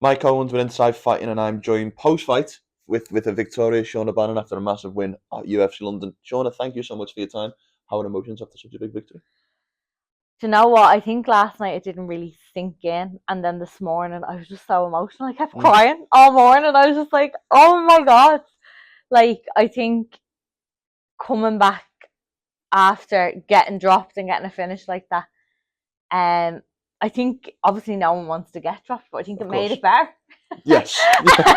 Mike Owens with Inside Fighting, and I'm joined post-fight with a victorious Shauna Bannon after a massive win at UFC London. Shauna, thank you so much for your time. How are emotions after such a big victory? Do you know what? I think last night it didn't really sink in, and then this morning I was just so emotional. I kept Mm, crying all morning. I was just like, "Oh my god!" Like I think coming back after getting dropped and getting a finish like that, um, I think obviously no one wants to get dropped, but I think of it made course. it better. Yes. Yeah.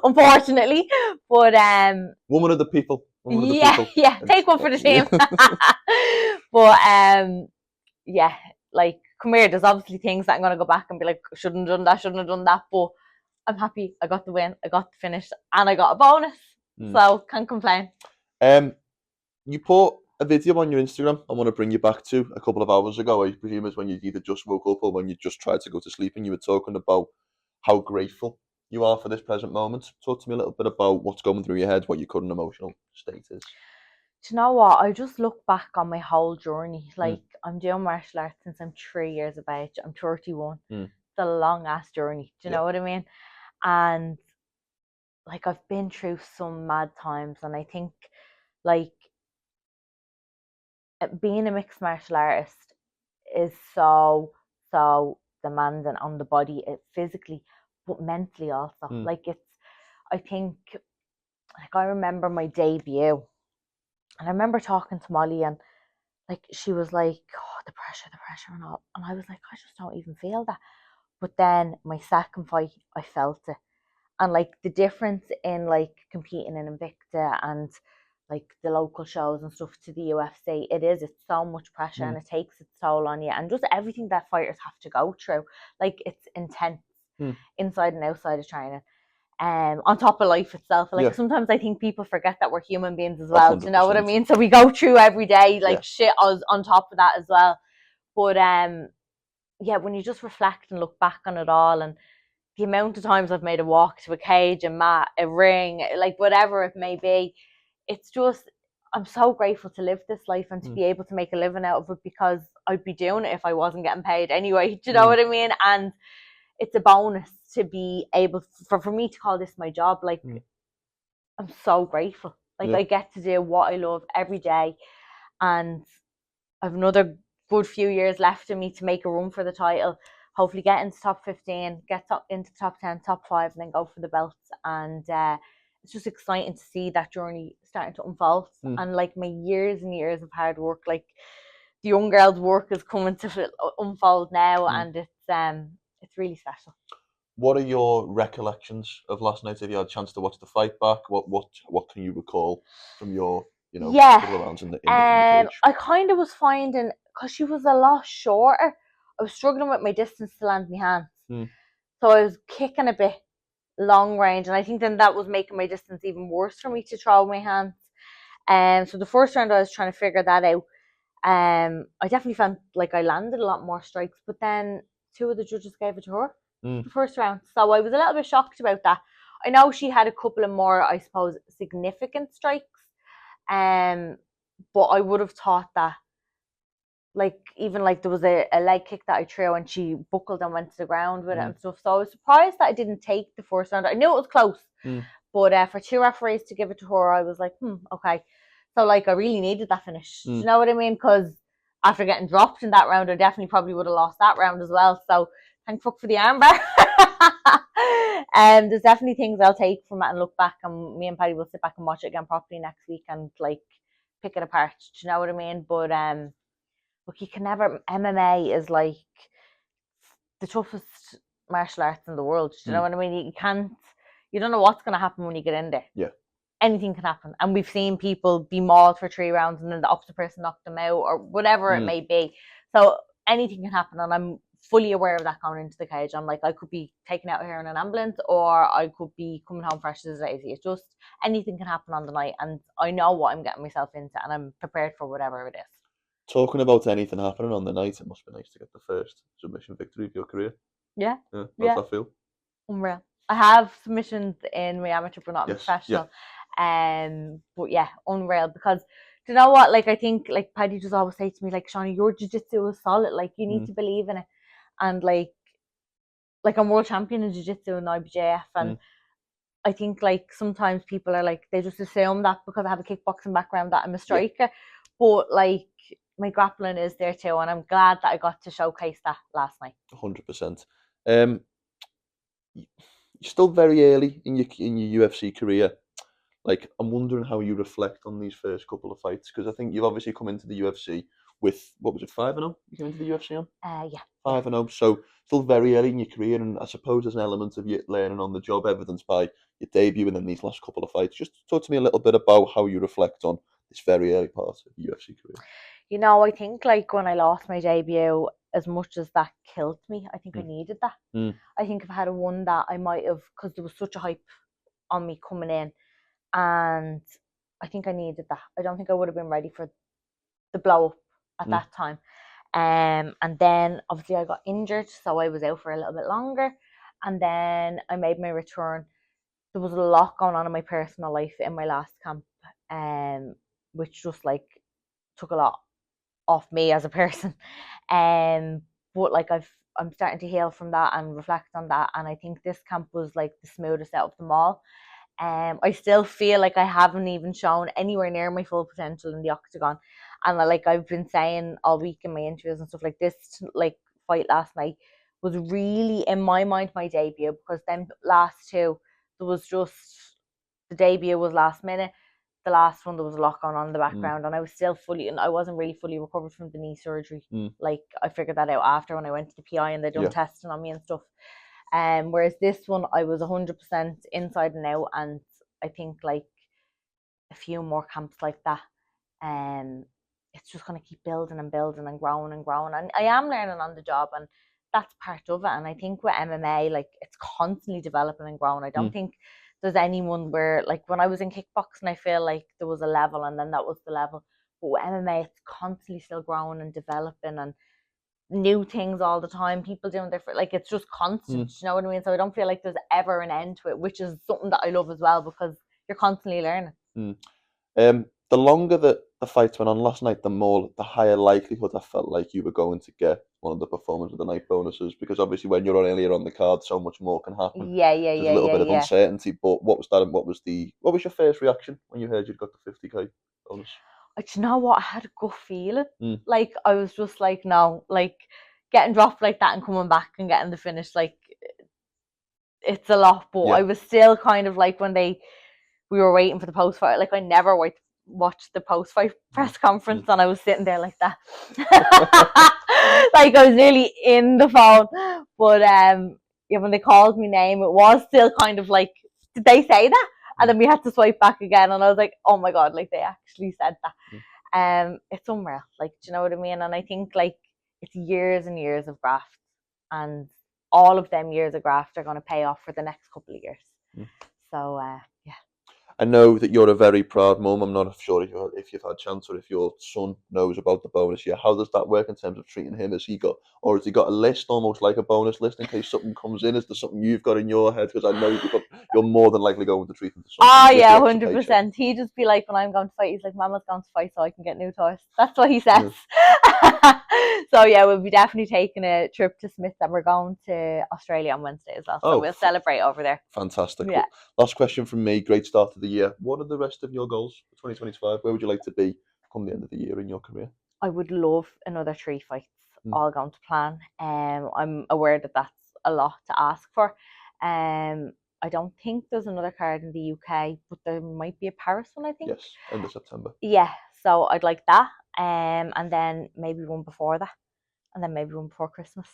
Unfortunately, but Woman of the people. Woman of the yeah, people. yeah, And, take one for the yeah. team. But yeah, like come here. There's obviously things that I'm gonna go back and be like, shouldn't have done that, shouldn't have done that. But I'm happy. I got the win. I got the finish, and I got a bonus. Mm. So can't complain. Um, you put a video on your Instagram. I want to bring you back to a couple of hours ago. I presume it's when you either just woke up or when you just tried to go to sleep, and you were talking about how grateful you are for this present moment. Talk to me a little bit about what's going through your head, what your current emotional state is. Do you know what? I just look back on my whole journey. Mm, Like I'm doing martial arts since I'm 3 years of age. I'm 31. mm, It's a long ass journey. Do you yeah. know what I mean? And like I've been through some mad times, and I think like being a mixed martial artist is so demanding on the body, physically, but mentally also. Mm, Like it's, I think, like I remember my debut, and I remember talking to Molly, and like she was like, "Oh, the pressure, and all," and I was like, "I just don't even feel that." But then my second fight, I felt it, and like the difference in like competing in Invicta and like the local shows and stuff to the UFC, it's so much pressure and mm, it takes its toll on you, and just everything that fighters have to go through, like it's intense mm. inside and outside of training. On top of life itself, like Yeah, sometimes I think people forget that we're human beings as a well. Do you hundred know what I percent. mean? So we go through every day Yeah. like shit on top of that as well. But yeah, when you just reflect and look back on it all, and the amount of times I've made a walk to a cage, a mat, a ring, like whatever it may be, it's just, I'm so grateful to live this life and to Mm, be able to make a living out of it, because I'd be doing it if I wasn't getting paid anyway. Do you know mm, what I mean? And it's a bonus to be able for me to call this my job. Like mm. I'm so grateful. Like Yeah. I get to do what I love every day, and I've another good few years left in me to make a run for the title. Hopefully, get into top 15, get into top 10, top 5, and then go for the belts. And it's just exciting to see that journey starting to unfold. Mm, And like my years and years of hard work, like the young girl's work is coming to unfold now, mm. and it's really special. What are your recollections of last night? Have you had a chance to watch the fight back? What can you recall from your Yeah, couple of rounds in the cage? I kind of was finding, because she was a lot shorter, I was struggling with my distance to land my hands. Mm, So I was kicking a bit long range, and I think then that was making my distance even worse for me to throw my hands. So the first round I was trying to figure that out. I definitely felt like I landed a lot more strikes, but then two of the judges gave it to her mm, the first round. So I was a little bit shocked about that. I know she had a couple of more, I suppose, significant strikes. Um, but I would have thought that, like, even like there was a leg kick that I threw and she buckled and went to the ground with it mm, and stuff. So I was surprised that I didn't take the first round. I knew it was close, mm, but for two referees to give it to her, I was like, okay. So like I really needed that finish. Do you mm. know what I mean? Because after getting dropped in that round, I definitely probably would have lost that round as well. So thank fuck for the armbar. And there's definitely things I'll take from it and look back, and me and Paddy will sit back and watch it again properly next week and like pick it apart. Do you know what I mean? But look, you can never. MMA is like the toughest martial arts in the world. Do you know Mm. what I mean? You can't. You don't know what's going to happen when you get in there. Yeah. Anything can happen, and we've seen people be mauled for 3 rounds, and then the opposite person knocked them out, or whatever it Mm. may be. So anything can happen, and I'm fully aware of that going into the cage. I'm like, I could be taken out here in an ambulance, or I could be coming home fresh as a daisy. It's just anything can happen on the night, and I know what I'm getting myself into, and I'm prepared for whatever it is. Talking about anything happening on the night, it must be nice to get the first submission victory of your career. Yeah, Yeah, how's yeah, that feel? unreal. I have submissions in my amateur, but not in Yes. Yeah. professional. But yeah, unreal, because do you know what? Like I think like Paddy just always say to me, like, Shauna, your jiu-jitsu is solid. Like you need Mm. to believe in it, and like like I'm world champion in jiu-jitsu and IBJF, and I think like sometimes people are like, they just assume that because I have a kickboxing background that I'm a striker, but like my grappling is there too, and I'm glad that I got to showcase that last night. 100%. You're still very early in your UFC career. Like, I'm wondering how you reflect on these first couple of fights, because I think you've obviously come into the UFC with, what was it, 5-0? You came into the UFC on? Yeah. 5-0. So still very early in your career, and I suppose there's an element of you learning on the job, evidenced by your debut and then these last couple of fights. Just talk to me a little bit about how you reflect on this very early part of your UFC career. You know, I think like when I lost my debut, as much as that killed me, I think I needed that. I think if I had won that, I might have, because there was such a hype on me coming in, and I think I needed that. I don't think I would have been ready for the blow up at that time. And then obviously I got injured, so I was out for a little bit longer, and then I made my return. There was a lot going on in my personal life in my last camp, which just like took a lot off me as a person. But like I'm starting to heal from that and reflect on that, and I think this camp was like the smoothest out of them all. I still feel like I haven't even shown anywhere near my full potential in the octagon, and like I've been saying all week in my interviews and stuff, like this like fight last night was really in my mind my debut, because then last two there was just, the debut was last minute. The last one there was a lot going on in the background, and I was still and I wasn't really fully recovered from the knee surgery. Like I figured that out after when I went to the PI and they done testing on me and stuff. Whereas this one I was 100% inside and out, and I think like a few more camps like that, it's just going to keep building and building and growing and growing, and I am learning on the job, and that's part of it. And I think with MMA, like it's constantly developing and growing. I don't think there's anyone where, like when I was in kickboxing, I feel like there was a level and then that was the level, but with MMA it's constantly still growing and developing, and new things all the time, people doing different, like it's just constant, you know what I mean? So I don't feel like there's ever an end to it, which is something that I love as well, because you're constantly learning. The longer that the fights went on last night, the higher likelihood I felt like you were going to get one of the performance of the night bonuses, because obviously when you're on earlier on the card, so much more can happen. There's a little bit of uncertainty. But what was your first reaction when you heard you'd got the 50k bonus? Do you know what? I had a gut feeling. Like I was just like, no, like getting dropped like that and coming back and getting the finish, like it's a lot. But I was still kind of like, when we were waiting for the post fight, like I never watched the post fight press conference, and I was sitting there like that. Like I was nearly in the phone. But when they called me name, it was still kind of like, did they say that? And then we had to swipe back again, and I was like, oh my god, like they actually said that. It's unreal, like, do you know what I mean? And I think like it's years and years of graft, and all of them years of graft are going to pay off for the next couple of years. So yeah. I know that you're a very proud mum. I'm not sure if you've had a chance, or if your son knows about the bonus yet. How does that work in terms of treating him? Has he got a list, almost like a bonus list, in case something comes in? Is there something you've got in your head? Because I know you're more than likely going to treat him to something. Oh yeah, 100%. He just be like, when I'm going to fight, he's like, Mama's going to fight so I can get new toys. That's what he says. So yeah, we'll be definitely taking a trip to Smith, and we're going to Australia on Wednesday as well. So we'll celebrate over there. Fantastic. Yeah. Last question from me. Great start to the year. What are the rest of your goals for 2025? Where would you like to be come the end of the year in your career? I would love another 3 fights, all going to plan. I'm aware that that's a lot to ask for. I don't think there's another card in the UK, but there might be a Paris one, I think. Yes, end of September. Yeah, so I'd like that. And then maybe one before that, and then maybe one before Christmas.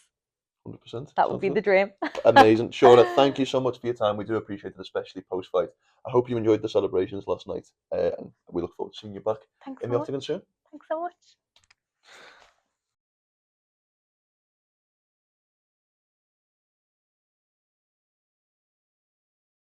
100%. That would be the dream. Amazing. Shauna, thank you so much for your time. We do appreciate it, especially post-fight. I hope you enjoyed the celebrations last night, and we look forward to seeing you back in the octagon soon. Thanks so much.